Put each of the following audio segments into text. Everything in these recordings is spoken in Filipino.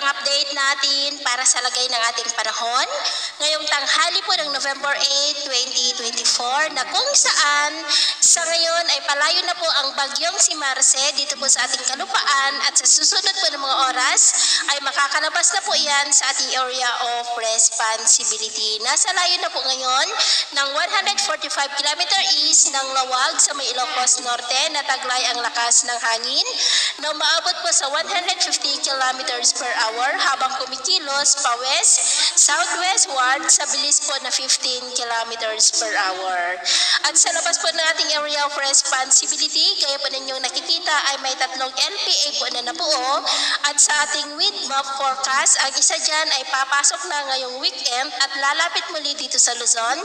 update natin para sa lagay ng ating panahon ngayong tanghali po ng November 8, 2024 na kung saan sa ngayon ay palayo na po ang bagyong si Marce dito po sa ating kalupaan at sa susunod po ng mga oras ay makakalabas na po yan sa ating area of responsibility. Nasa layo na po ngayon ng 145 km east ng Lawag sa may Ilocos Norte na taglay ang lakas ng hangin na umaabot po sa 150 km per hour habang kumikilos pa west, southwestward sa bilis po na 15 km per hour. At sa labas po ng ating area of responsibility, gaya po ninyong nakikita ay may tatlong LPA po na nabuo at sa ating wind map forecast, ang isa dyan ay papasok na ngayong weekend at lalapit muli dito sa Luzon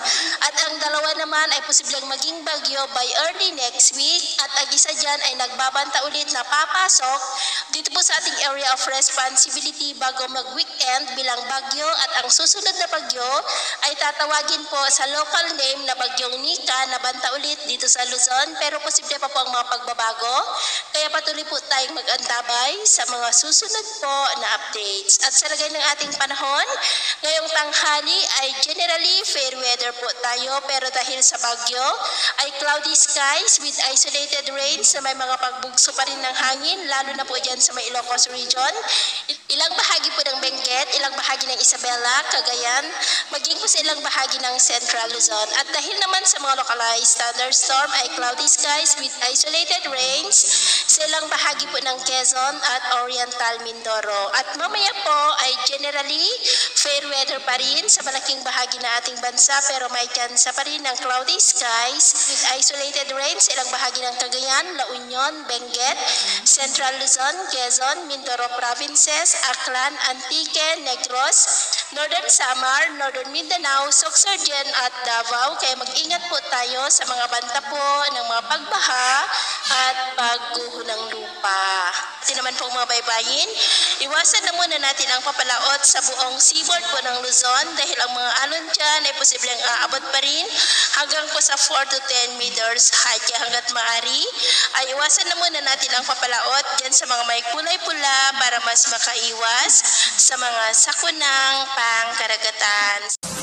at ang dalawa naman ay posibleng maging bagyo by early next week at ang isa dyan ay nagbabanta ulit na papasok dito po sa ating area of responsibility bago mag-weekend bilang bagyo at ang susunod na bagyo ay tatawagin po sa local name na bagyong Nika na banta ulit dito sa Luzon pero posible pa po ang mga pagbabago kaya patuloy po tayong mag-antabay sa mga susunod po na updates. At sa lagay ng ating panahon, ngayong tanghali ay generally fair weather po tayo pero dahil sa bagyo ay cloudy skies with isolated rains na may mga pagbugso pa rin ng hangin lalo na po dyan sa may Ilocos region. Ilang bahagi po ng Benguet, ilang bahagi ng Isabela, Cagayan, maging po sa ilang bahagi ng Central Luzon. At dahil naman sa mga localized thunderstorm ay cloudy skies with isolated rains sa ilang bahagi po ng Quezon at Oriental Mindoro. At mamaya po ay generally fair weather pa rin sa malaking bahagi na ating bansa pero may tsansa pa rin ng cloudy skies with isolated rains sa ilang bahagi ng Cagayan, La Union, Benguet, Central Luzon, Quezon, Mindoro provinces, Aklan, Antique, Negros, Northern Samar, Northern Mindanao, Sorsogon at Davao. Kaya mag-ingat po tayo sa mga banta po ng mga pagbaha at pagguho ng lupa. Ito naman po mga baybayin, iwasan na muna natin ang papalaot sa buong seaboard po ng Luzon dahil ang mga alon dyan ay posibleng aabot pa rin hanggang po sa 4 to 10 meters height. Kaya hanggat maaari ay iwasan na muna natin ang papalaot dyan sa mga may kulay pula para mas makaiwas sa mga sakunang pangkaragatan.